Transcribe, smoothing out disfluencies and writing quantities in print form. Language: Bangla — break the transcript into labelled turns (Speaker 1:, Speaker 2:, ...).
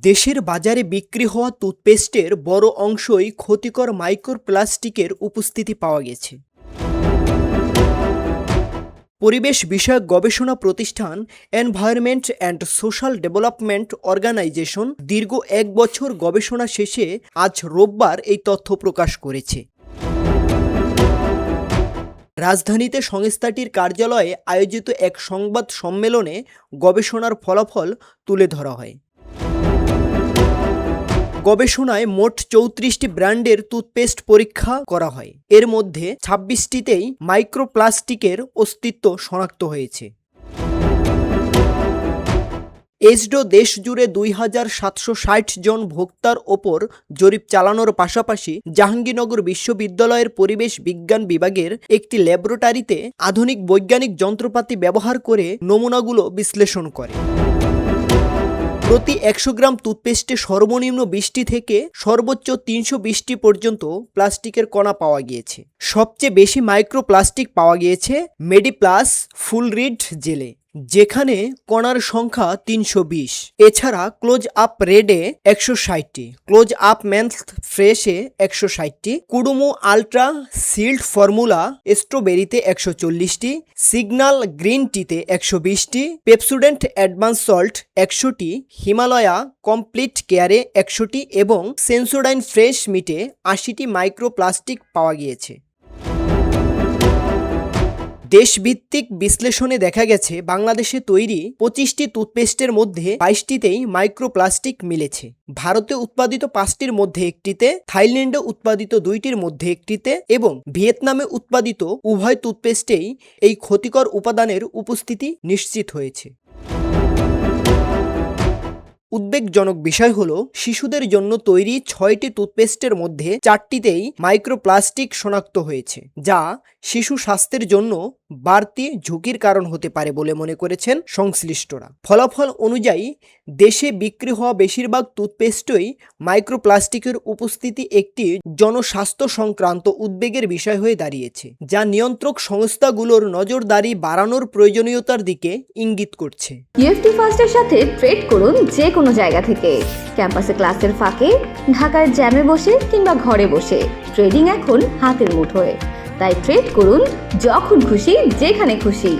Speaker 1: দেশের বাজারে বিক্রি হওয়া টুথপেস্টের বড় অংশই ক্ষতিকর মাইক্রোপ্লাস্টিকের উপস্থিতি পাওয়া গেছে। পরিবেশ বিষয়ক গবেষণা প্রতিষ্ঠান Environment and Social Development Organisation দীর্ঘ 1 বছর গবেষণা শেষে আজ রোববার এই তথ্য প্রকাশ করেছে। রাজধানীতে সংস্থাটির কার্যালয়ে আয়োজিত এক সংবাদ সম্মেলনে গবেষণার ফলাফল তুলে ধরা হয়। গবেষণায় মোট 34টি ব্র্যান্ডের টুথপেস্ট পরীক্ষা করা হয়। এর মধ্যে 26টিতেই মাইক্রোপ্লাস্টিকের অস্তিত্ব শনাক্ত হয়েছে। এসডো দেশজুড়ে 2760 জন ভোক্তার ওপর জরিপ চালানোর পাশাপাশি জাহাঙ্গীরনগর বিশ্ববিদ্যালয়ের পরিবেশ বিজ্ঞান বিভাগের একটি ল্যাবরেটরিতে আধুনিক বৈজ্ঞানিক যন্ত্রপাতি ব্যবহার করে নমুনাগুলো বিশ্লেষণ করে। প্রতি 100 গ্রাম টুথপেস্টে সর্বনিম্ন 20টি থেকে সর্বোচ্চ 320টি পর্যন্ত প্লাস্টিকের কণা পাওয়া গিয়েছে। সবচেয়ে বেশি মাইক্রোপ্লাস্টিক পাওয়া গিয়েছে মেডিপ্লাস ফুলরিড জেলে, যেখানে কণার সংখ্যা 320। এছাড়া ক্লোজ আপ রেডে 160টি, ক্লোজ আপ মেন্থ ফ্রেশে 160টি, কুডুমো আলট্রা সিল্ড ফর্মুলা স্ট্রবেরিতে 140টি, সিগন্যাল গ্রিন টিতে 120টি, পেপসোডেন্ট অ্যাডভান্স সল্ট 100টি, হিমালয়া কমপ্লিট কেয়ারে 100টি এবং সেন্সোডাইন ফ্রেশ মিটে 80টি মাইক্রোপ্লাস্টিক পাওয়া গিয়েছে। দেশভিত্তিক বিশ্লেষণে দেখা গেছে বাংলাদেশে তৈরি 25টি টুথপেস্টের মধ্যে 22টিতেই মাইক্রোপ্লাস্টিক মিলেছে। ভারতে উৎপাদিত 5টির মধ্যে একটিতে, থাইল্যান্ডে উৎপাদিত 2টির মধ্যে একটিতে এবং ভিয়েতনামে উৎপাদিত উভয় টুথপেস্টেই এই ক্ষতিকর উপাদানের উপস্থিতি নিশ্চিত হয়েছে। উদ্বেগজনক বিষয় হলো শিশুদের জন্য তৈরি 6টি টুথপেস্টের মধ্যে 4টিতেই মাইক্রোপ্লাস্টিক শনাক্ত হয়েছে, যা শিশু স্বাস্থ্যের জন্য বাড়তি ঝুঁকির কারণ হতে পারে বলে মনে করেছেন সংশ্লিষ্টরা। ফলাফল অনুযায়ী দেশে বিক্রি হওয়া বেশিরভাগ টুথপেস্টই মাইক্রোপ্লাস্টিকের উপস্থিতি একটি জনস্বাস্থ্য সংক্রান্ত উদ্বেগের বিষয় হয়ে দাঁড়িয়েছে, যা নিয়ন্ত্রক সংস্থাগুলোর নজরদারি বাড়ানোর প্রয়োজনীয়তার দিকে ইঙ্গিত করছে।
Speaker 2: ইউএফটি ফার্স্টের সাথে ট্রেড করুন যে কোনো জায়গা থেকে, ক্যাম্পাসে ক্লাসের ফাঁকে, ঢাকার জ্যামে বসে কিংবা ঘরে বসে। ট্রেডিং এখন হাতের মুঠোয়, তাই ট্রেড করুন যখন খুশি যেখানে খুশি।